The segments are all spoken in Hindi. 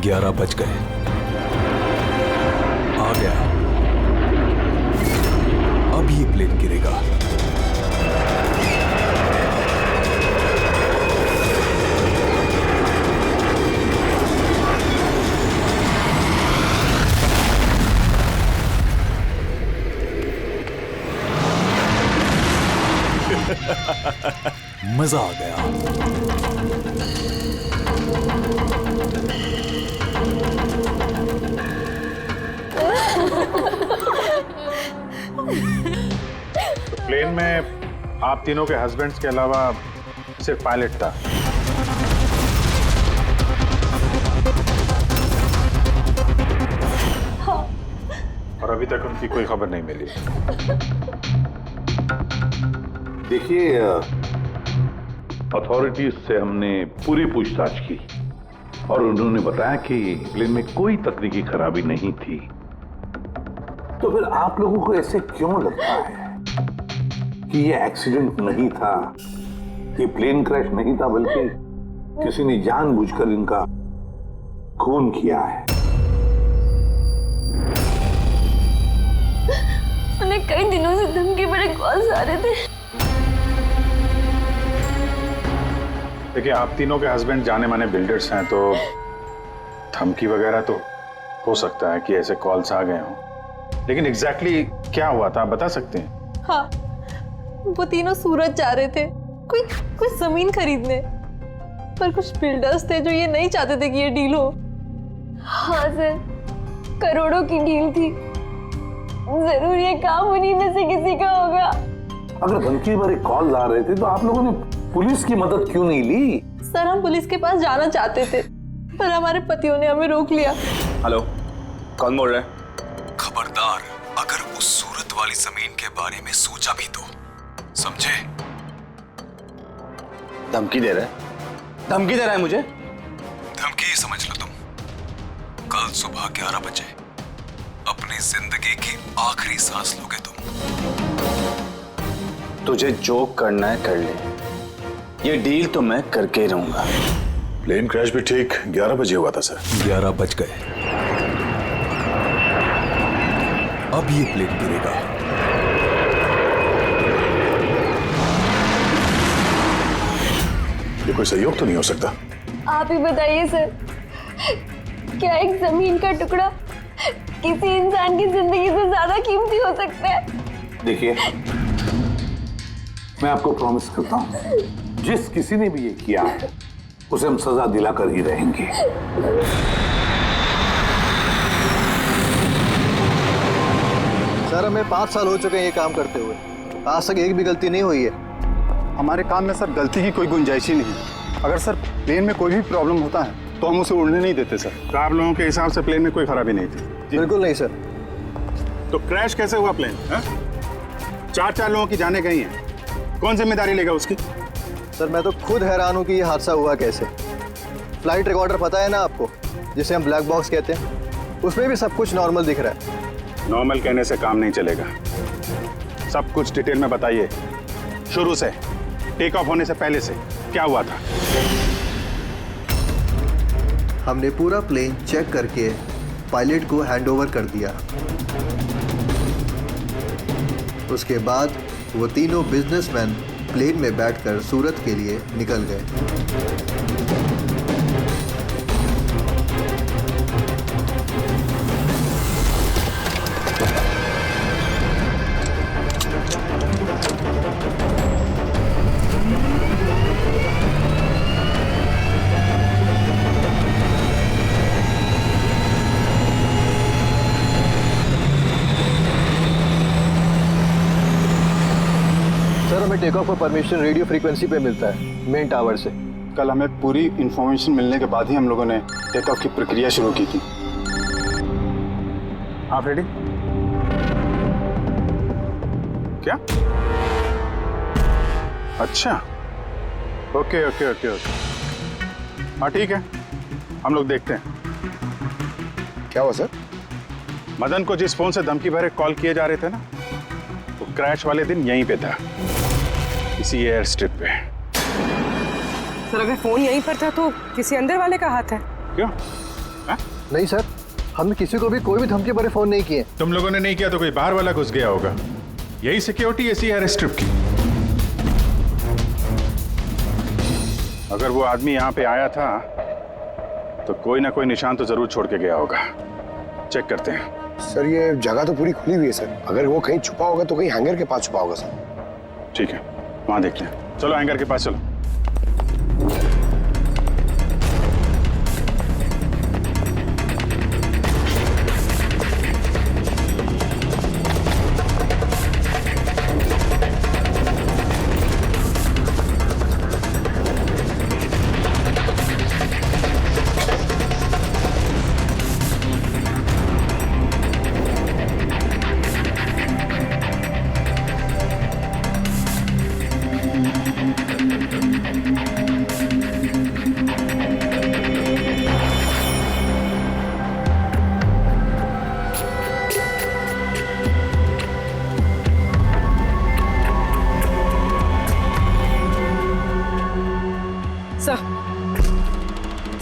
11 बज गए। आ गया। अब ये प्लेन गिरेगा। मजा आ गया। प्लेन में आप तीनों के हस्बैंड्स के अलावा सिर्फ पायलट था। हाँ। और अभी तक उनकी कोई खबर नहीं मिली। देखिए, अथॉरिटीज से हमने पूरी पूछताछ की और उन्होंने बताया कि प्लेन में कोई तकनीकी खराबी नहीं थी। तो फिर आप लोगों को ऐसे क्यों लगता है कि ये एक्सीडेंट नहीं था, ये प्लेन क्रैश नहीं था, बल्कि किसी ने जानबूझकर इनका खून किया है? उन्हें कई दिनों से धमकी भरे कॉल्स आ रहे थे। देखिए, आप तीनों के हस्बैंड जाने माने बिल्डर्स हैं, तो धमकी वगैरह तो हो सकता है कि ऐसे कॉल्स आ गए हों, लेकिन एग्जैक्टली क्या हुआ था आप बता सकते हैं? हाँ, वो तीनों सूरत जा रहे थे कोई जमीन खरीदने, पर कुछ बिल्डर्स थे जो ये नहीं चाहते थे कि ये डील हो। हाँ सर, करोड़ों की डील थी, जरूर ये काम उन्हीं में से किसी का होगा। अगर धमकी भरे कॉल आ रहे थे तो आप लोगों ने पुलिस की मदद क्यों नहीं ली? सर, हम पुलिस के पास जाना चाहते थे, पर हमारे पतियों ने हमें रोक लिया। हेलो, कौन बोल रहा है? खबरदार, अगर उस सूरत वाली जमीन के बारे में सोचा भी तो, समझे? धमकी दे रहा है? धमकी दे रहा है मुझे? धमकी ही समझ लो तुम। कल सुबह 11 बजे अपनी जिंदगी की आखिरी सांस लोगे तुम। तुझे जो करना है कर ले, ये डील तो मैं करके ही रहूंगा। प्लेन क्रैश भी ठीक 11 बजे हुआ था सर। 11 बज गए। अब ये प्लेन गिरेगा। ये कोई सहयोग तो नहीं हो सकता? आप ही बताइए सर, क्या एक जमीन का टुकड़ा किसी इंसान की जिंदगी से ज्यादा कीमती हो सकता है? देखिए, मैं आपको प्रॉमिस करता हूं, जिस किसी ने भी ये किया है उसे हम सजा दिलाकर ही रहेंगे। सर, हमें 5 साल हो चुके हैं ये काम करते हुए, आज तक एक भी गलती नहीं हुई है। हमारे काम में सर गलती की कोई गुंजाइश ही नहीं। अगर सर प्लेन में कोई भी प्रॉब्लम होता है तो हम उसे उड़ने नहीं देते सर। तो आप लोगों के हिसाब से प्लेन में कोई खराबी नहीं थी? बिल्कुल नहीं सर। तो क्रैश कैसे हुआ प्लेन? 4 लोगों की जानें गई हैं, कौन जिम्मेदारी लेगा उसकी? सर, मैं तो खुद हैरान हूँ कि ये हादसा हुआ कैसे। फ्लाइट रिकॉर्डर पता है ना आपको, जिसे हम ब्लैक बॉक्स कहते हैं, उसमें भी सब कुछ नॉर्मल दिख रहा है। नॉर्मल कहने से काम नहीं चलेगा, सब कुछ डिटेल में बताइए, शुरू से, टेक ऑफ होने से पहले से क्या हुआ था? हमने पूरा प्लेन चेक करके पायलट को हैंडओवर कर दिया। उसके बाद वो तीनों बिजनेसमैन प्लेन में बैठकर सूरत के लिए निकल गए। टेक ऑफ का परमिशन रेडियो फ्रीक्वेंसी पे मिलता है, मेन टावर से। कल हमें पूरी इंफॉर्मेशन मिलने के बाद ही हम लोगों ने टेक ऑफ की प्रक्रिया शुरू की थी। आप रेडी? क्या? अच्छा, ओके ओके ओके ओके, हाँ ठीक है, हम लोग देखते हैं। क्या हुआ सर? मदन को जिस फोन से धमकी भरे कॉल किए जा रहे थे ना, वो क्रैश वाले दिन यहीं पे था, इसी एयर स्ट्रिप पे। सर, अगर फोन यहीं पर था तो किसी अंदर वाले का हाथ है? क्यों? हाँ? नहीं सर, हमने किसी को भी कोई भी धमकी भरे फोन नहीं किए। तुम लोगों ने नहीं किया तो कोई बाहर वाला घुस गया होगा। यही सिक्योरिटी ऐसी है स्ट्रिप की। अगर वो आदमी यहाँ पे आया था तो कोई ना कोई निशान तो जरूर छोड़ के गया होगा। चेक करते हैं। सर ये जगह तो पूरी खुली हुई है सर, अगर वो कहीं छुपा होगा तो कहीं हैंगर के पास छुपा होगा सर। ठीक है, वहां देखते हैं। चलो हैंगर के पास चलो।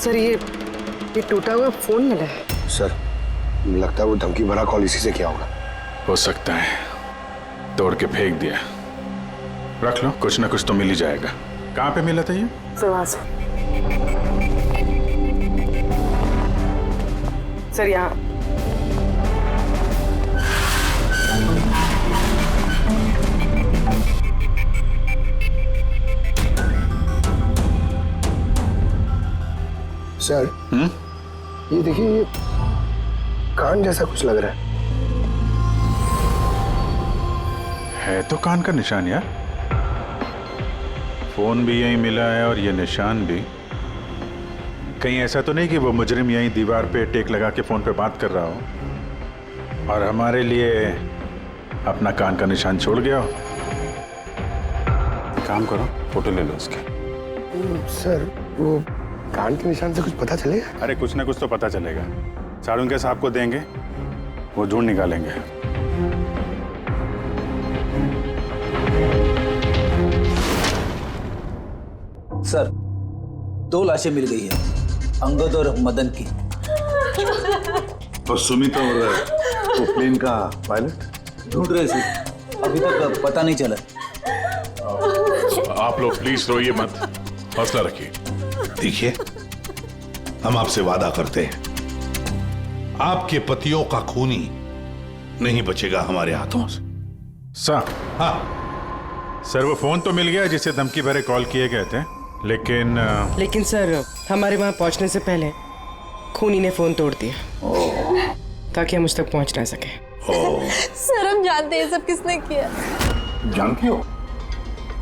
सर ये टूटा हुआ फोन मिला है। सर लगता है वो धमकी भरा कॉल इसी से किया होगा। हो सकता है तोड़ के फेंक दिया। रख लो, कुछ ना कुछ तो मिल ही जाएगा। कहाँ पे मिला था ये? सर यहाँ। सर ये देखिए, ये कान जैसा कुछ लग रहा है तो कान का निशान यार। फोन भी यहीं मिला है और ये निशान भी। कहीं ऐसा तो नहीं कि वो मुजरिम यहीं दीवार पे टेक लगा के फोन पे बात कर रहा हो और हमारे लिए अपना कान का निशान छोड़ गया हो। काम करो, फोटो ले लो उसके। सर वो कान के निशान से कुछ पता चलेगा? अरे कुछ ना कुछ तो पता चलेगा। साड़ुंके साहब को देंगे, वो ढूंढ निकालेंगे। सर 2 लाशें मिल गई है, अंगद और मदन की। और सुमित और वो प्लेन का पायलट ढूंढ रहे थे, अभी तक पता नहीं चला। आप लोग प्लीज रोइए मत, हौसला रखिए। देखिए हम आपसे वादा करते हैं, आपके पतियों का खूनी नहीं बचेगा हमारे हाथों से। सर हाँ सर, वो फोन तो मिल गया जिसे धमकी भरे कॉल किए गए थे, लेकिन सर हमारे वहां पहुंचने से पहले खूनी ने फोन तोड़ दिया ताकि हम उस तक पहुंच ना सके। सर हम जानते हैं सब किसने किया। जानती हो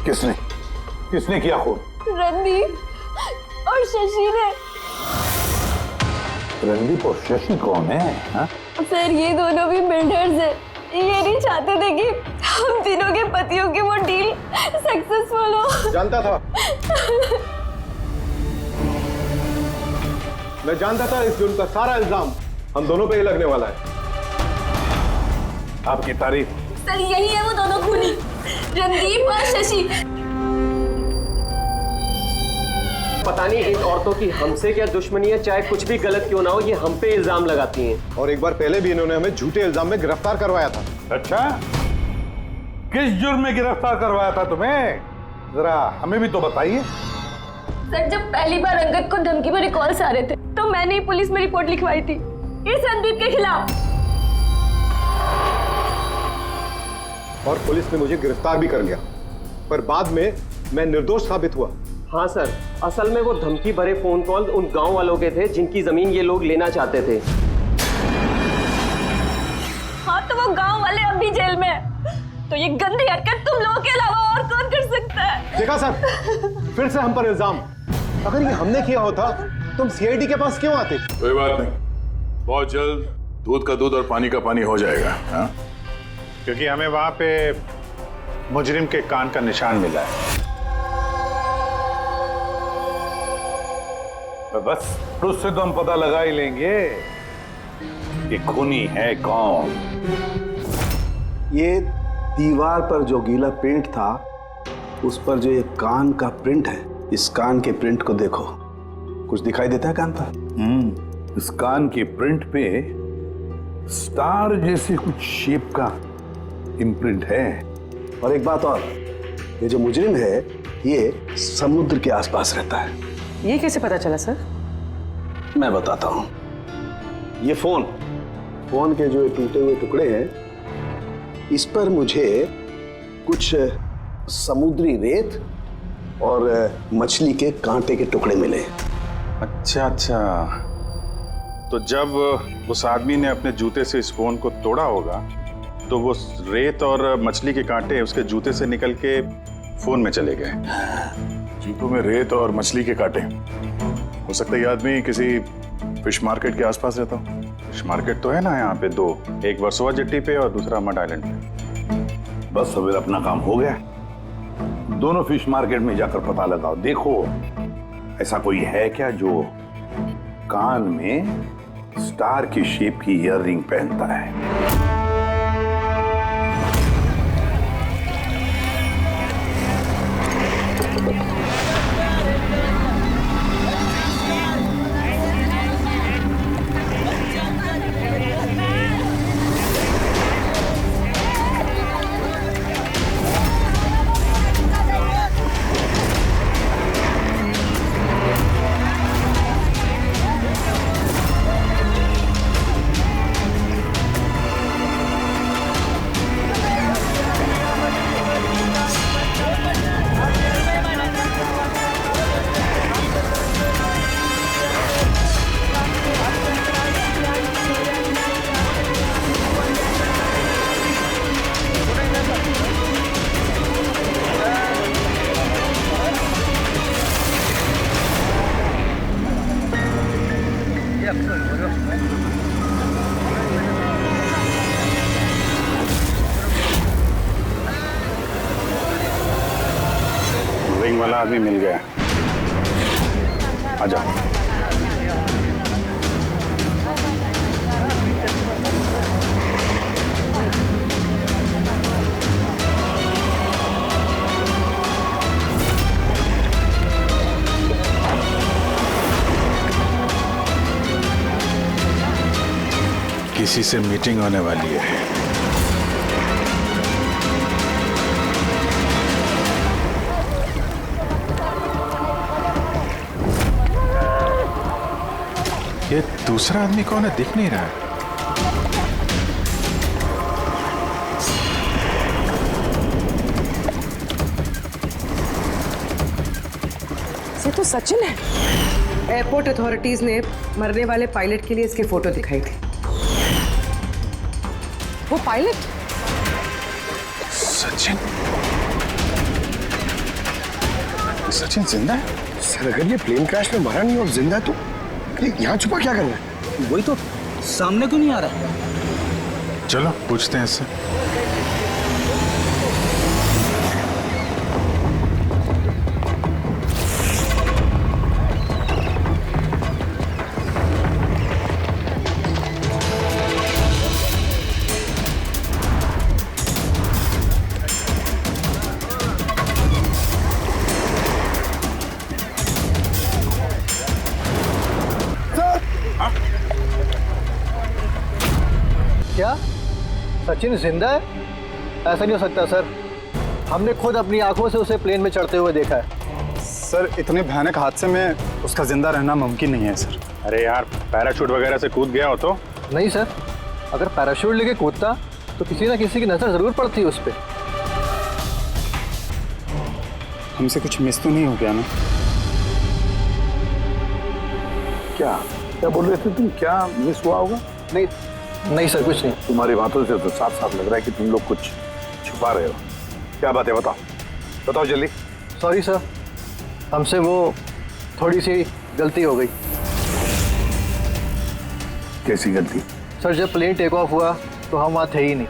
किसने किसने किया खून? रणदीप और शशि ने। रणदीप और शशि कौन है? हा? सर ये दोनों भी बिल्डर्स हैं। ये नहीं चाहते थे कि हम तीनों के पतियों की वो डील सक्सेसफुल हो। जानता था, मैं जानता था इस जुर्म का सारा इल्जाम हम दोनों पे ही लगने वाला है। आपकी तारीफ। सर यही है वो दोनों खूनी, रणदीप और शशि। पता नहीं इन औरतों की हमसे क्या दुश्मनी है, चाहे कुछ भी गलत क्यों ना हो, ये हम पे इल्जाम लगाती हैं। और एक बार पहले भी इन्होंने हमें झूठे इल्जाम में गिरफ्तार करवाया था। अच्छा, किस जुर्म में गिरफ्तार करवाया था तुम्हें? जरा हमें भी तो बताइए। सर जब पहली बार अंगद को धमकी भरे कॉल्स आ रहे थे तो मैंने ही पुलिस में रिपोर्ट लिखवाई थी इस रणदीप के खिलाफ, और पुलिस ने मुझे गिरफ्तार भी कर लिया, पर बाद में मैं निर्दोष साबित हुआ। हाँ सर, असल में वो धमकी भरे फोन कॉल उन गांव वालों के थे जिनकी जमीन ये लोग लेना चाहते थे। हाँ तो वो गांव वाले अब भी जेल में हैं। तो ये गंदी हरकत तुम लोगों के अलावा और कौन कर सकता है? देखा सर, फिर से हम पर इल्जाम। अगर ये हमने किया होता तुम सीआईडी के पास क्यों आते? कोई बात नहीं, बहुत जल्द दूध का दूध और पानी का पानी हो जाएगा। हाँ? क्योंकि हमें वहां पे मुजरिम के कान का निशान मिला है। तो बस उससे तो हम पता लगा ही लेंगे कि खूनी है कौन। ये दीवार पर जो गीला पेंट था उस पर जो ये कान का प्रिंट है, इस कान के प्रिंट को देखो, कुछ दिखाई देता है कान पर? इस कान के प्रिंट पे स्टार जैसे कुछ शेप का इम्प्रिंट है। और एक बात और, ये जो मुजरिम है ये समुद्र के आसपास रहता है। ये कैसे पता चला सर? मैं बताता हूं। ये फोन के जो टूटे हुए टुकड़े हैं, इस पर मुझे कुछ समुद्री रेत और मछली के कांटे के टुकड़े मिले। अच्छा अच्छा, तो जब उस आदमी ने अपने जूते से इस फोन को तोड़ा होगा तो वो रेत और मछली के कांटे उसके जूते से निकल के फोन में चले गए। जूतों में रेत और मछली के कांटे, हो सकता है ये आदमी किसी फिश मार्केट के आसपास रहता हो। फिश मार्केट तो है ना यहाँ पे दो, एक वर्सोवा जेट्टी पे और दूसरा मड आइलैंड पे। बस अब अपना काम हो गया। दोनों फिश मार्केट में जाकर पता लगाओ, देखो ऐसा कोई है क्या जो कान में स्टार की शेप की ईयररिंग पहनता है। रिंग वाला आदमी मिल गया। आजा। किसी से मीटिंग होने वाली है। ये दूसरा आदमी कौन है, दिख नहीं रहा है। ये तो सचिन है। एयरपोर्ट अथॉरिटीज ने मरने वाले पायलट के लिए इसकी फोटो दिखाई थी। वो पायलट सचिन, सचिन जिंदा है? सर अगर ये प्लेन क्रैश में मरा नहीं और जिंदा है तो यहाँ छुपा क्या करना है? वही तो सामने क्यों नहीं आ रहा? चलो पूछते हैं इससे। क्या सचिन जिंदा है? ऐसा नहीं हो सकता सर, हमने खुद अपनी आंखों से उसे प्लेन में चढ़ते हुए देखा है। सर इतने भयानक हादसे में उसका जिंदा रहना मुमकिन नहीं है सर। अरे यार, पैराशूट वगैरह से कूद गया हो तो? नहीं सर, अगर पैराशूट लेके कूदता तो किसी ना किसी की नजर जरूर पड़ती उस पर। हमसे कुछ मिस तो नहीं हो गया ना? क्या क्या बोल रहे थे तुम? क्या मिस हुआ होगा? नहीं सर, कुछ नहीं। तुम्हारी बातों से तो साफ साफ लग रहा है कि तुम लोग कुछ छुपा रहे हो। क्या बात है, बताओ बताओ जल्दी। सॉरी सर, हमसे वो थोड़ी सी गलती हो गई। कैसी गलती? सर जब प्लेन टेक ऑफ हुआ तो हम वहाँ थे ही नहीं।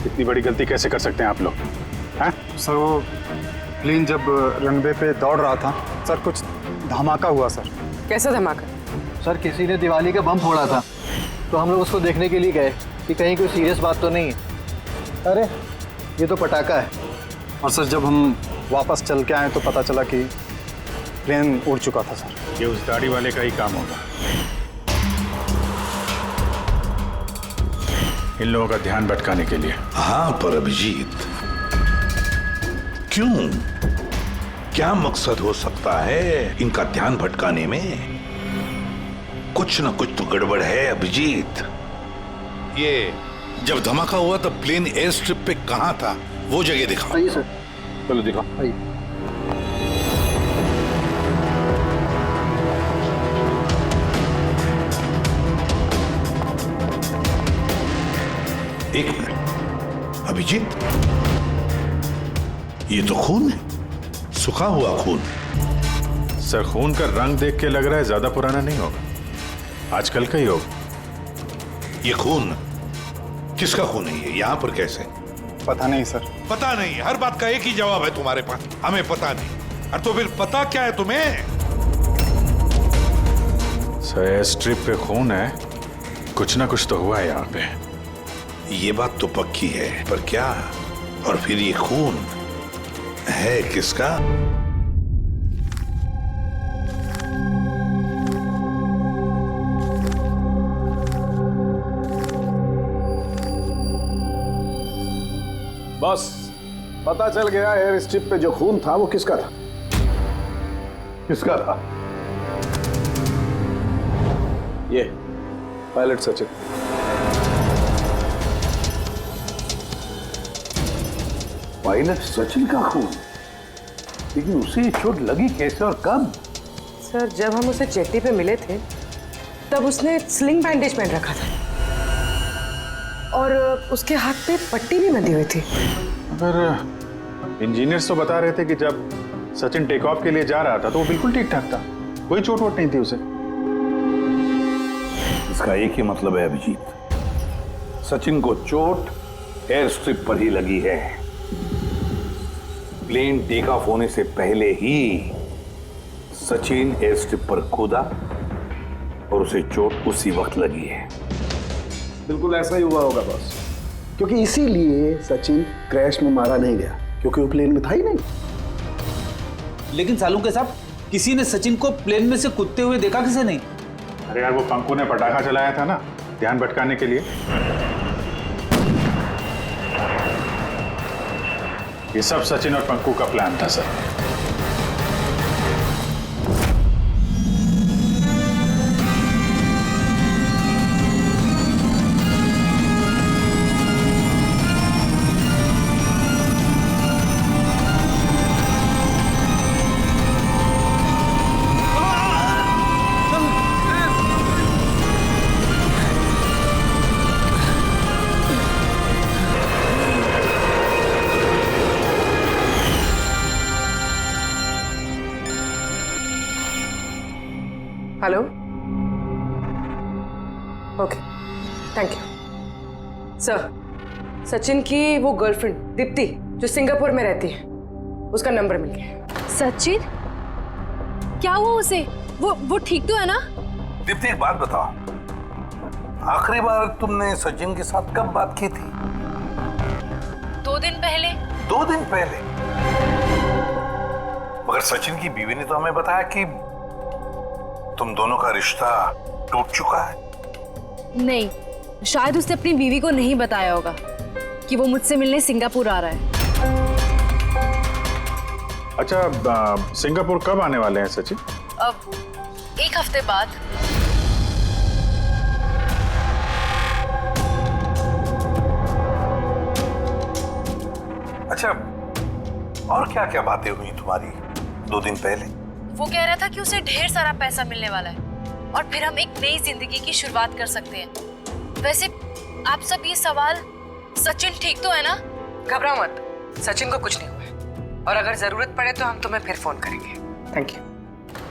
इतनी बड़ी गलती कैसे कर सकते हैं आप लोग? हैं? सर वो प्लेन जब रनवे पे दौड़ रहा था सर, कुछ धमाका हुआ सर। कैसा धमाका? सर किसी ने दिवाली का बम फोड़ा था, तो हम लोग उसको देखने के लिए गए कि कहीं कोई सीरियस बात तो नहीं है। अरे ये तो पटाखा है। और सर जब हम वापस चल के आए तो पता चला कि प्लेन उड़ चुका था सर। ये उस दाढ़ी वाले का ही काम होगा। इन लोगों का ध्यान भटकाने के लिए। हाँ, पर अभिजीत क्यों? क्या मकसद हो सकता है इनका ध्यान भटकाने में? कुछ ना कुछ तो गड़बड़ है अभिजीत। ये जब धमाका हुआ तब प्लेन एयर स्ट्रिप पे कहां था, वो जगह दिखाओ। आइए सर। चलो दिखाओ। आइए। एक मिनट अभिजीत, ये तो खून है, सूखा हुआ खून। सर खून का रंग देख के लग रहा है ज्यादा पुराना नहीं होगा, आजकल का ही होगा। ये खून किसका खून है? ये यहाँ पर कैसे? पता नहीं सर। पता नहीं? हर बात का एक ही जवाब है तुम्हारे पास, हमें पता नहीं। और तो फिर पता क्या है तुम्हें? सर एयर स्ट्रिप पे खून है, कुछ ना कुछ तो हुआ है यहाँ पे। ये बात तो पक्की है, पर क्या? और फिर ये खून है किसका? बस पता चल गया, एयर स्ट्रिप पे जो खून था वो किसका था। किसका था? ये पायलट सचिन। पायलट सचिन का खून? लेकिन उसे ये चोट लगी कैसे और कब? सर जब हम उसे जेटी पे मिले थे तब उसने स्लिंग बैंडेज पहन रखा था और उसके हाथ पे पट्टी भी बंधी हुई थी। पर इंजीनियर्स तो बता रहे थे कि जब सचिन टेक ऑफ के लिए जा रहा था तो वो बिल्कुल ठीक ठाक था, कोई चोट वोट नहीं थी उसे। इसका एक ही मतलब है अभिजीत, सचिन को चोट एयर स्ट्रिप पर ही लगी है। प्लेन टेक ऑफ होने से पहले ही सचिन एयर स्ट्रिप पर कूदा और उसे चोट उसी वक्त लगी है। बिल्कुल ऐसा ही हुआ होगा बॉस, क्योंकि इसीलिए सचिन क्रैश में मारा नहीं गया, क्योंकि वो प्लेन में था ही नहीं। लेकिन सालुंके साहब, किसी ने सचिन को प्लेन में से कूदते हुए देखा किसे नहीं? अरे यार वो पंकु ने पटाखा चलाया था ना ध्यान भटकाने के लिए। ये सब सचिन और पंकु का प्लान था sir. Hello, okay, thank you sir. Sachin की वो गर्लफ्रेंड दीप्ति जो सिंगापुर में रहती है, उसका नंबर मिल गया। सचिन क्या हुआ उसे? वो ठीक तो है ना? दीप्ति एक बात बताओ, आखिरी बार तुमने सचिन के साथ कब बात की थी? 2 दिन पहले। 2 दिन पहले? मगर सचिन की बीवी ने तो हमें बताया कि तुम दोनों का रिश्ता टूट चुका है। नहीं, शायद उसने अपनी बीवी को नहीं बताया होगा कि वो मुझसे मिलने सिंगापुर आ रहा है। अच्छा सिंगापुर कब आने वाले हैं सचिन? अब 1 हफ्ते बाद। अच्छा, और क्या क्या बातें हुई तुम्हारी 2 दिन पहले? वो कह रहा था कि उसे ढेर सारा पैसा मिलने वाला है और फिर हम एक नई जिंदगी की शुरुआत कर सकते हैं। वैसे आप सब ये सवाल, सचिन ठीक तो है ना? घबराओ मत, सचिन को कुछ नहीं हुआ है और अगर जरूरत पड़े तो हम तुम्हें फिर फोन करेंगे। Thank you.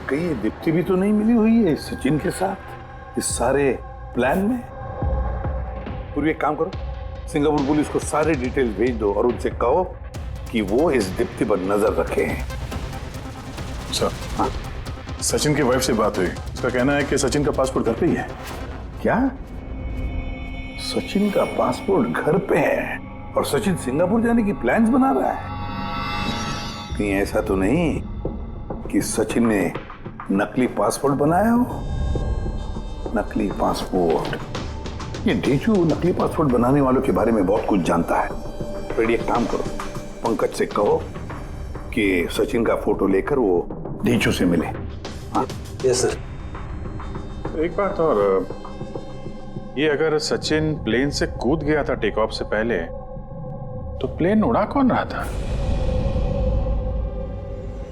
कहीं दीप्ति भी तो नहीं मिली हुई है सचिन के साथ इस सारे प्लान में? पूरी एक काम करो, सिंगापुर पुलिस को सारे डिटेल्स भेज दो और उनसे कहो कि वो इस दीप्ति पर नजर रखे हैं। सर, हाँ? सचिन की वाइफ से बात हुई, उसका कहना है कि सचिन का पासपोर्ट घर पे ही है। क्या? सचिन का पासपोर्ट घर पे है और सचिन सिंगापुर जाने की प्लान्स बना रहा है? कहीं ऐसा तो नहीं कि सचिन ने नकली पासपोर्ट बनाया हो? नकली पासपोर्ट। ये ढीचू नकली पासपोर्ट बनाने वालों के बारे में बहुत कुछ जानता है। फिर एक काम करो, पंकज से कहो कि सचिन का फोटो लेकर वो ढीचू से मिले। हाँ? Yes sir. एक बात और, ये अगर सचिन प्लेन से कूद गया था टेक ऑफ से पहले, तो प्लेन उड़ा कौन रहा था?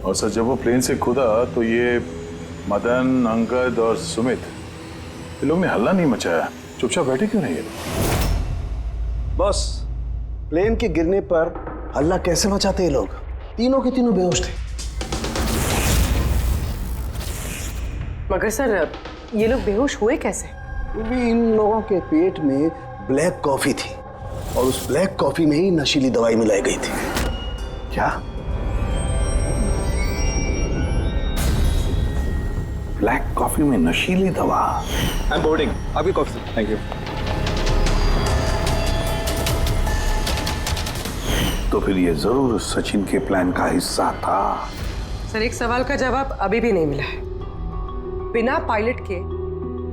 और सर जब वो प्लेन से कूदा तो ये मदन, अंगद और सुमित, ये लोग ने हल्ला नहीं मचाया, चुपचाप बैठे क्यों नहीं? बॉस, प्लेन के गिरने पर हल्ला कैसे मचाते ये लोग? तीनों के तीनों बेहोश थे। मगर सर ये लोग बेहोश हुए कैसे? भी इन लोगों के पेट में ब्लैक कॉफी थी और उस ब्लैक कॉफी में ही नशीली दवाई मिलाई गई थी। क्या? ब्लैक कॉफी में नशीली दवा? आई एम बोर्डिंग, आपकी कॉफी। Thank you. तो फिर ये जरूर सचिन के प्लान का हिस्सा था। सर एक सवाल का जवाब अभी भी नहीं मिला है। बिना पायलट के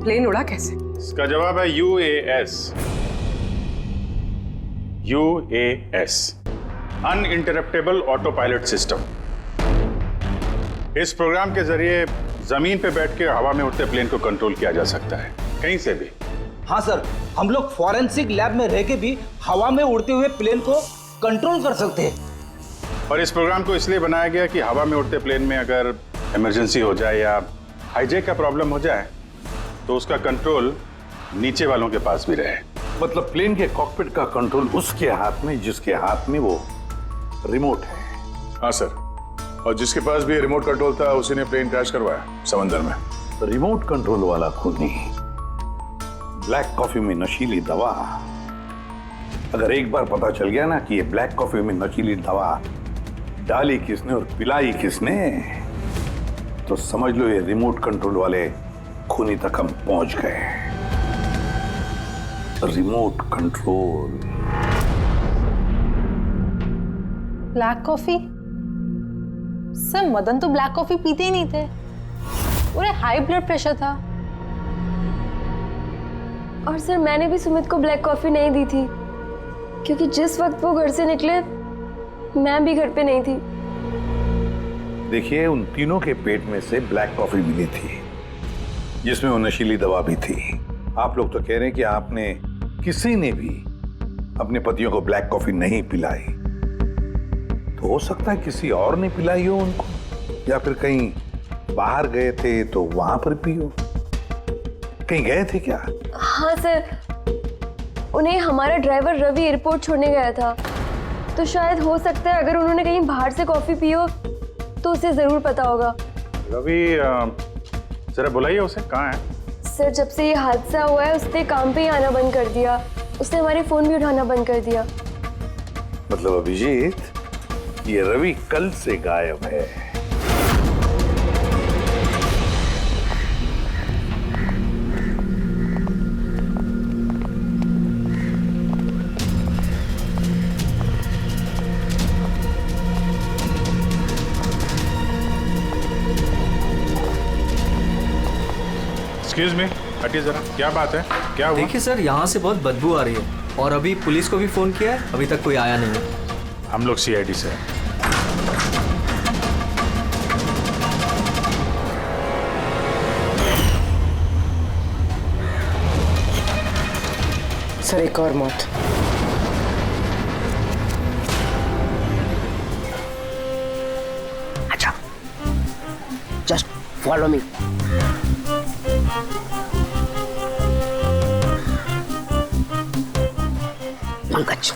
प्लेन उड़ा कैसे? इसका जवाब है UAS। UAS, uninterruptible auto pilot system. इस प्रोग्राम के जरिए जमीन पे बैठ के हवा में उड़ते प्लेन को कंट्रोल किया जा सकता है, कहीं से भी। हाँ सर, हम लोग फॉरेंसिक लैब में रह के भी हवा में उड़ते हुए प्लेन को कंट्रोल कर सकते हैं। और इस प्रोग्राम को इसलिए बनाया गया कि हवा में उड़ते प्लेन में अगर इमरजेंसी हो जाए या हाईजैक का प्रॉब्लम हो जाए तो उसका कंट्रोल नीचे वालों के पास भी रहे। मतलब प्लेन के कॉकपिट का कंट्रोल उसके हाथ में जिसके हाथ में वो रिमोट है। हाँ सर, और जिसके पास भी रिमोट कंट्रोल था उसी ने प्लेन क्रैश करवाया समंदर में। रिमोट कंट्रोल वाला खुद नहीं, ब्लैक कॉफी में नशीली दवा। अगर एक बार पता चल गया ना कि ये ब्लैक कॉफी में नशीली दवा डाली किसने और पिलाई किसने, तो समझ लो ये रिमोट कंट्रोल वाले खूनी तक हम पहुंच गए। Remote control. Black coffee? Sir Madan तो ब्लैक कॉफी पीते ही नहीं थे, उन्हें हाई ब्लड प्रेशर था। और सर मैंने भी सुमित को ब्लैक कॉफी नहीं दी थी, क्योंकि जिस वक्त वो घर से निकले मैं भी घर पे नहीं थी। देखिए, उन तीनों के पेट में से ब्लैक कॉफी मिली थी जिसमें वो नशीली दवा भी थी। आप लोग तो कह रहे हैं कि आपने किसी ने भी अपने पतियों को ब्लैक कॉफी नहीं पिलाई, तो हो सकता है किसी और ने पिलाई हो उनको, या फिर कहीं बाहर गए थे तो वहां पर पी हो। कहीं गए थे क्या? हाँ सर, उन्हें हमारा ड्राइवर रवि एयरपोर्ट छोड़ने गया था, तो शायद हो सकता है अगर उन्होंने कहीं बाहर से कॉफी पी हो तो उसे जरूर पता होगा। रवि जरा बुलाइए उसे, कहाँ है? सर जब से ये हादसा हुआ है उसने काम पे ही आना बंद कर दिया, उसने हमारे फोन भी उठाना बंद कर दिया। मतलब अभिजीत, ये रवि कल से गायब है। एक्सक्यूज मी, हटिए जरा, क्या बात है, क्या हुआ? देखिए सर, यहाँ से बहुत बदबू आ रही है और अभी पुलिस को भी फोन किया है, अभी तक कोई आया नहीं है। हम लोग CID से हैं। सर एक और मौत। अच्छा, जस्ट फॉलो मी। पंकज,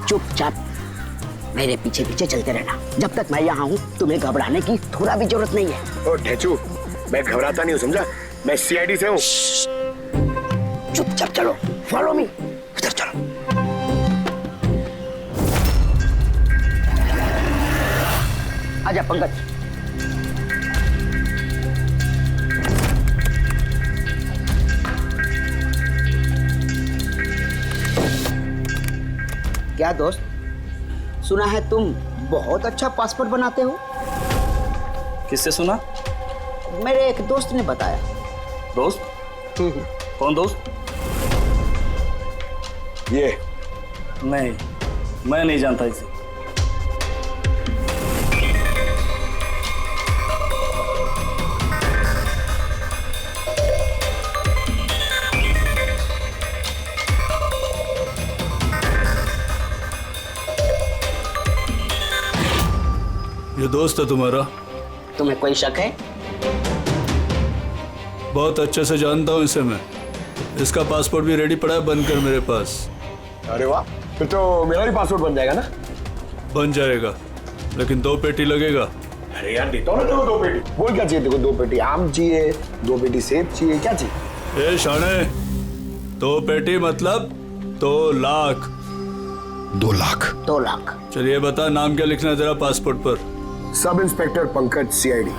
चुपचाप मेरे पीछे पीछे चलते रहना। जब तक मैं यहाँ हूँ तुम्हें घबराने की थोड़ा भी जरूरत नहीं है। ओ ढेचू, मैं घबराता नहीं हूँ, समझा? मैं CID से हूँ। चुपचाप चलो, फॉलो मी। इधर चलो। आजा पंकज। क्या दोस्त, सुना है तुम बहुत अच्छा पासपोर्ट बनाते हो? किससे सुना? मेरे एक दोस्त ने बताया। दोस्त? कौन दोस्त? ये नहीं, मैं नहीं जानता इसे। ये दोस्त है तुम्हारा? तुम्हें कोई शक है? बहुत अच्छे से जानता हूँ इसे मैं। इसका पासपोर्ट भी रेडी पड़ा है, बनकर मेरे पास। अरे वाह, फिर तो मेरा भी पासपोर्ट बन जाएगा ना? बन जाएगा, लेकिन 2 पेटी लगेगा। अरे यार देता हूँ ना तेरे को 2 पेटी। बोल क्या चाहिए तेरे को? 2 पेटी आम चाहिए, 2 पेटी सेब चाहिए, क्या चाहिए? ए शाने, 2 पेटी मतलब 2 लाख। 2 लाख? 2 लाख। चलिए बता, नाम क्या लिखना है तेरा पासपोर्ट पर? Sub inspector Pankaj, CID.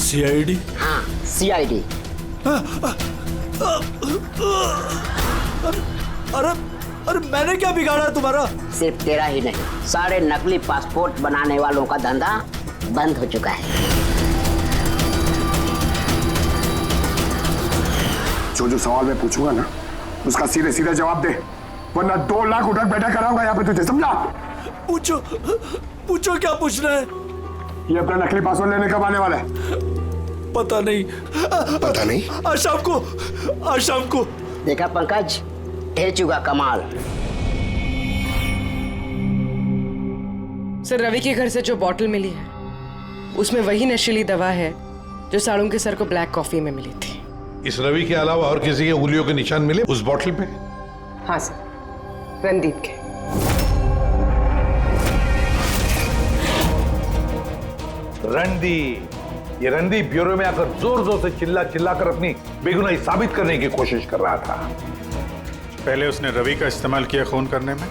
CID? हाँ, सीआईडी। अरे मैंने क्या बिगाड़ा है तुम्हारा? सिर्फ तेरा ही नहीं, सारे नकली पासपोर्ट बनाने वालों का धंधा बंद हो चुका है। जो सवाल मैं पूछूंगा ना, उसका सीधे सीधे जवाब दे, वरना 2 लाख उठक बैठक कराऊंगा यहाँ पे तुझे, समझा? पूछो क्या पूछना है? ये अपना नकली पासपोर्ट लेने कब आने वाला है? पता नहीं। पता नहीं? आज शाम को। देखा पंकज, ढेर चुका कमाल। सर, रवि के घर से जो बॉटल मिली है उसमें वही नशीली दवा है जो साड़ू के सर को ब्लैक कॉफी में मिली थी। इस रवि के अलावा और किसी के उंगलियों के निशान मिले उस बॉटल पे? हाँ सर, रणदीप के। रणदीप, ये रणदीप ब्यूरो में आकर जोर जोर से चिल्ला कर अपनी बेगुनाही साबित करने की कोशिश कर रहा था। पहले उसने रवि का इस्तेमाल किया खून करने में,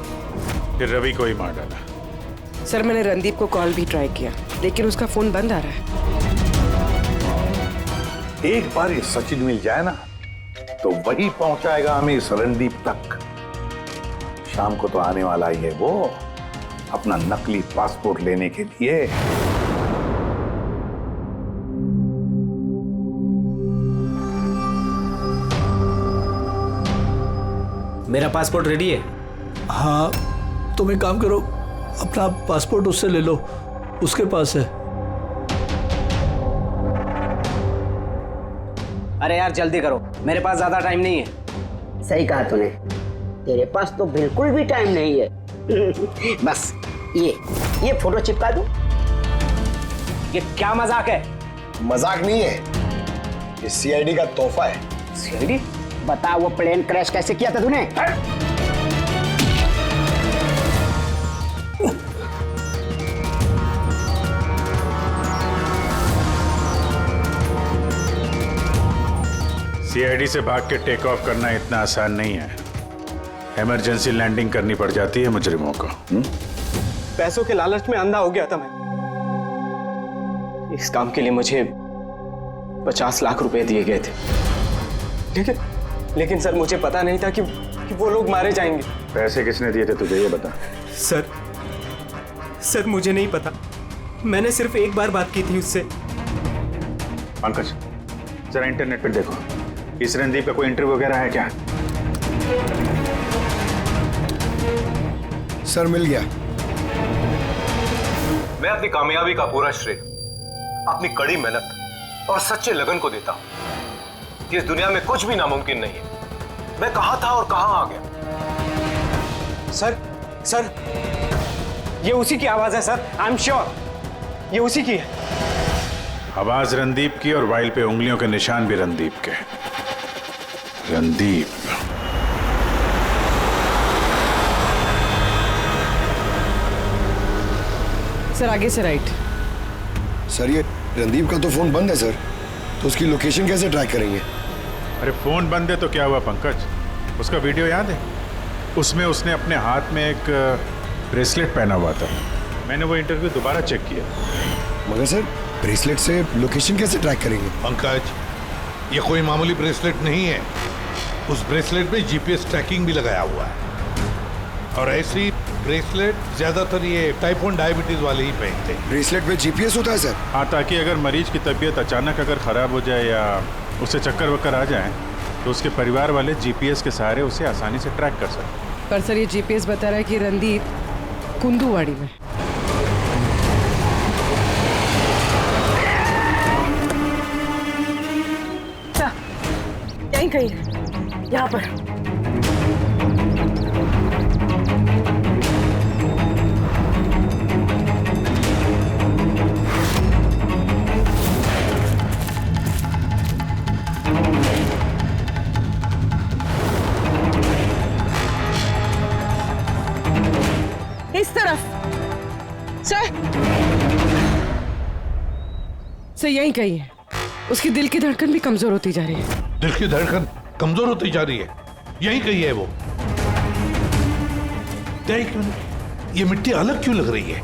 फिर रवि को ही मार डाला। सर, मैंने रणदीप को कॉल भी ट्राई किया, लेकिन उसका फोन बंद आ रहा है। एक बार ये सचिन मिल जाए ना, तो वही पहुंचाएगा हमें इस रणदीप तक। शाम को तो आने वाला ही है वो, अपना नकली पासपोर्ट लेने के लिए। मेरा पासपोर्ट रेडी है? हाँ, तुम एक काम करो, अपना पासपोर्ट उससे ले लो, उसके पास है। अरे यार जल्दी करो, मेरे पास ज्यादा टाइम नहीं है। सही कहा तूने, तेरे पास तो बिल्कुल भी टाइम नहीं है। बस ये फोटो चिपका दूं? ये क्या मजाक है? मजाक नहीं है, ये सीआईडी का तोहफा है। सीआईडी? बता, वो प्लेन क्रैश कैसे किया था तूने? सीआईडी से भाग के टेक ऑफ करना इतना आसान नहीं है। इमरजेंसी लैंडिंग करनी पड़ जाती है मुजरिमों को। पैसों के लालच में अंधा हो गया था मैं। इस काम के लिए मुझे 50 लाख रुपए दिए गए थे, लेकिन सर मुझे पता नहीं था कि वो लोग मारे जाएंगे। पैसे किसने दिए थे तुझे, ये बता। सर मुझे नहीं पता, मैंने सिर्फ एक बार बात की थी उससे। पंकज, जरा इंटरनेट पे देखो, इस रणदीप का कोई इंटरव्यू वगैरह है क्या? सर मिल गया। मैं अपनी कामयाबी का पूरा श्रेय अपनी कड़ी मेहनत और सच्चे लगन को देता हूं कि इस दुनिया में कुछ भी नामुमकिन नहीं है। मैं कहां था और कहां आ गया। सर ये उसी की आवाज है सर, आई एम श्योर ये उसी की है। आवाज रणदीप की और वाइल पे उंगलियों के निशान भी रणदीप के। रणदीप, सर आगे से राइट। सर ये रणदीप का तो फोन बंद है सर, तो उसकी लोकेशन कैसे ट्रैक करेंगे? अरे फोन बंद है तो क्या हुआ पंकज, उसका वीडियो याद है? उसमें उसने अपने हाथ में एक ब्रेसलेट पहना हुआ था। मैंने वो इंटरव्यू दोबारा चेक किया। मगर सर ब्रेसलेट से लोकेशन कैसे ट्रैक करेंगे? पंकज, ये कोई मामूली ब्रेसलेट नहीं है, उस ब्रेसलेट में जीपीएस ट्रैकिंग भी लगाया हुआ है। और ऐसी ब्रेसलेट ज्यादातर ये टाइप 1 डायबिटीज वाले ही पहनते हैं। ब्रेसलेट में जीपीएस होता है सर? हाँ, ताकि अगर मरीज की तबीयत अचानक अगर खराब हो जाए या उसे चक्कर वक्कर आ जाए तो उसके परिवार वाले जीपीएस के सहारे उसे आसानी से ट्रैक कर सकते। पर सर ये जीपीएस बता रहा है कि रणदीप कुंदूवाड़ी में। यहीं कहीं यहाँ पर। इस तरफ सर यहीं कहीं है। उसकी दिल की धड़कन भी कमजोर होती जा रही है। दिल की धड़कन कमजोर होती जा रही है, यही कही है वो। देख, ये मिट्टी अलग क्यों लग रही है?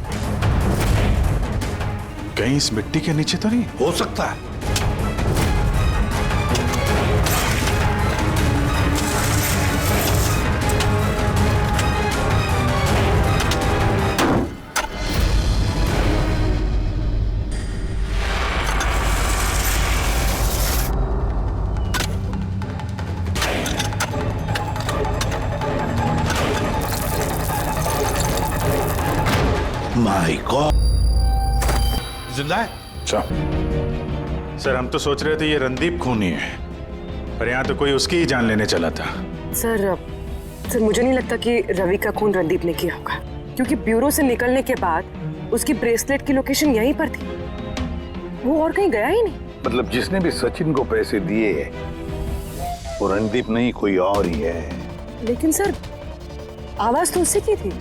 कहीं इस मिट्टी के नीचे तो नहीं? हो सकता है। माय गॉड, जिंदा है? अच्छा सर, हम तो सोच रहे थे ये रणदीप खूनी है, पर यहाँ तो कोई उसकी ही जान लेने चला था। सर मुझे नहीं लगता कि रवि का खून रणदीप ने किया होगा, क्योंकि ब्यूरो से निकलने के बाद उसकी ब्रेसलेट की लोकेशन यहीं पर थी। वो और कहीं गया ही नहीं। मतलब जिसने भी सचिन को पैसे दिए वो रणदीप नहीं, कोई और ही है। लेकिन सर आवाज तो उससे की थी,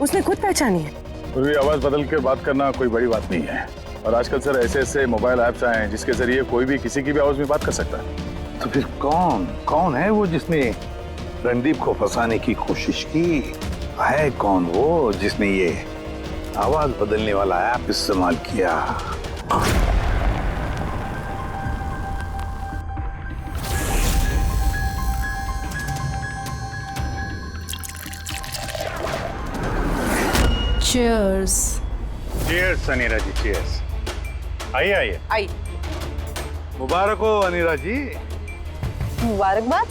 उसने खुद पहचानी है। पूरी आवाज बदल के बात करना कोई बड़ी बात नहीं है। और आजकल सर ऐसे मोबाइल ऐप्स आए हैं जिसके जरिए कोई भी किसी की भी आवाज में बात कर सकता है। तो फिर कौन है वो जिसने रणदीप को फंसाने की कोशिश की? है कौन वो जिसने ये आवाज बदलने वाला ऐप इस्तेमाल किया? चीयर्स। चीयर्स अनीरा जी, चीयर्स। आइए। आई। मुबारक हो अनीरा जी। मुबारकबाद?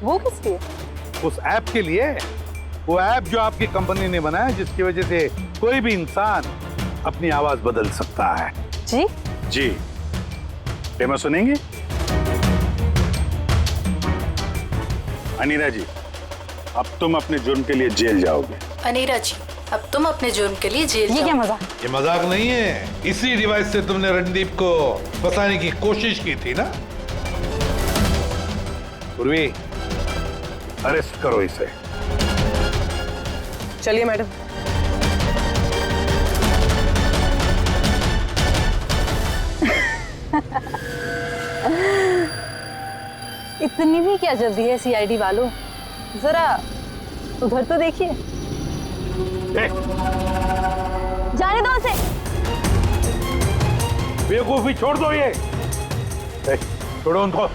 वो किस लिए? उस ऐप के लिए, वो ऐप जो आपकी कंपनी ने बनाया जिसकी वजह से कोई भी इंसान अपनी आवाज बदल सकता है। जी। डेमो सुनेंगे? अनीरा जी, अब तुम अपने जुर्म के लिए जेल जाओगे। अनीरा जी, अब तुम अपने जुर्म के लिए जेल जाओ। ये क्या मजाक? ये मजाक नहीं है। इसी डिवाइस से तुमने रणदीप को फंसाने की कोशिश की थी ना? पूर्वी, अरेस्ट करो इसे। चलिए मैडम। इतनी भी क्या जल्दी है सीआईडी वालों? जरा उधर तो देखिए। जाने दो उसे। बेवकूफी छोड़ दो ये। छोड़ो उनको।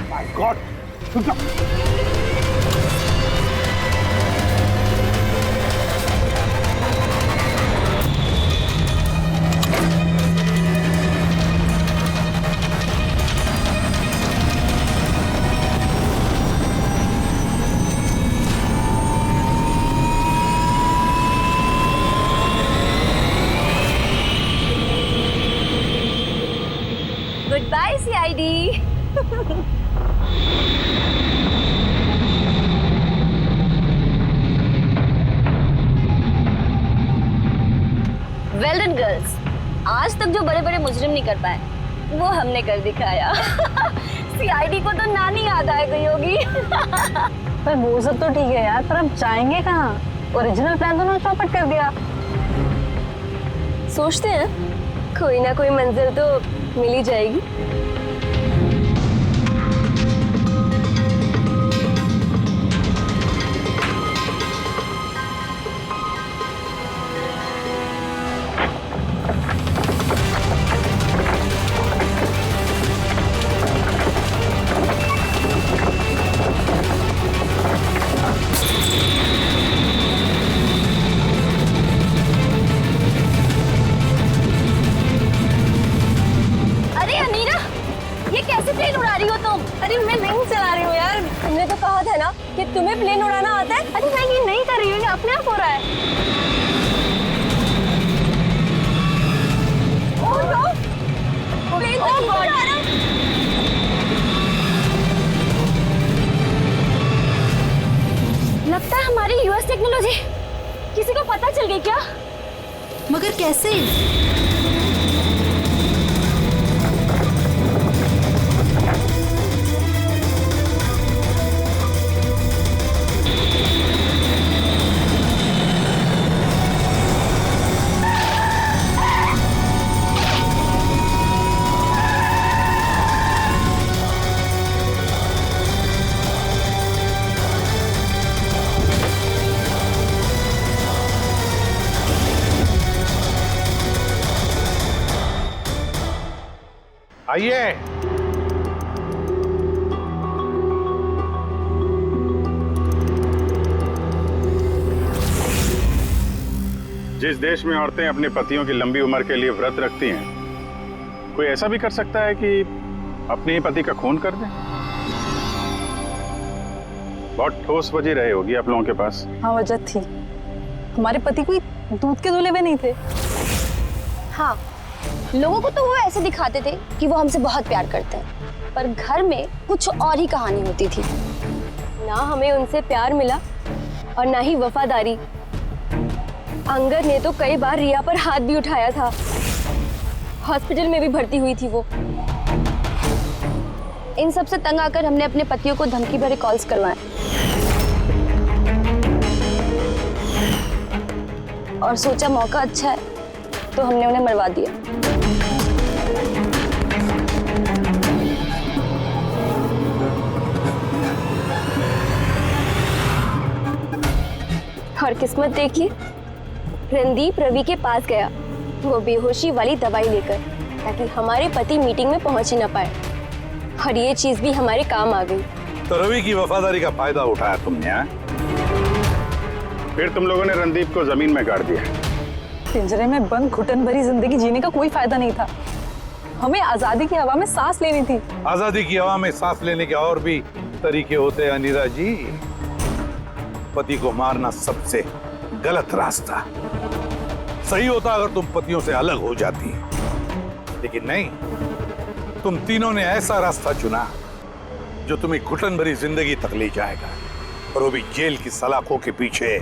My God, Goodbye, CID. Well done, girls. आज तक जो बड़े बड़े मुजरिम नहीं कर पाए वो हमने कर दिखाया। सीआईडी को तो नानी याद आ गई होगी। पर वो सब तो ठीक है यार, पर अब जाएंगे कहाँ? ओरिजिनल प्लान तो ना चौपट कर दिया। सोचते हैं कोई ना कोई मंजिल तो मिल ही जाएगी। से प्लेन उड़ा रही हो तुम? अरे मैं नहीं चला रही हूँ यार, तुमने तो कहा था ना कि तुम्हें प्लेन उड़ाना आता है। अरे मैं ये नहीं कर रही हूँ, ये अपने आप हो रहा है। ओह नो, प्लेन तो नहीं उड़ा रहा। लगता है हमारी यूएस टेक्नोलॉजी किसी को पता चल गई क्या? मगर कैसे? आइए। जिस देश में औरतें अपने पतियों की लंबी उम्र के लिए व्रत रखती हैं, कोई ऐसा भी कर सकता है कि अपने ही पति का खून कर दे? बहुत ठोस वजह रही होगी आप लोगों के पास। हाँ, वजह थी। हमारे पति कोई दूध के धुले हुए नहीं थे। हाँ, लोगों को तो वो ऐसे दिखाते थे कि वो हमसे बहुत प्यार करते हैं, पर घर में कुछ और ही कहानी होती थी। ना हमें उनसे प्यार मिला और ना ही वफादारी। अंगद ने तो कई बार रिया पर हाथ भी उठाया था। हॉस्पिटल में भी भर्ती हुई थी वो। इन सब से तंग आकर हमने अपने पतियों को धमकी भरे कॉल्स करवाए और सोचा मौका अच्छा है तो हमने उन्हें मरवा दिया। और किस्मत देखिए, रणदीप रवि के पास गया, वो बेहोशी वाली दवाई लेकर, ताकि हमारे पति मीटिंग में पहुंच ही ना पाए। और ये चीज भी हमारे काम आ गई। तो रवि की वफादारी का फायदा उठाया तुमने, हाँ? फिर तुम लोगों ने रणदीप को जमीन में गाड़ दिया। पिंजरे में बंद घुटन भरी जिंदगी जीने का कोई फायदा नहीं था। हमें आजादी की हवा में सांस लेनी थी। आजादी की हवा में सांस लेने के और भी तरीके होते हैं अनीरा जी। पति को मारना सबसे गलत रास्ता। सही होता अगर तुम पतियों से अलग हो जाती, लेकिन नहीं, तुम तीनों ने ऐसा रास्ता चुना जो तुम्हें घुटन भरी जिंदगी तक ले जाएगा, और वो भी जेल की सलाखों के पीछे।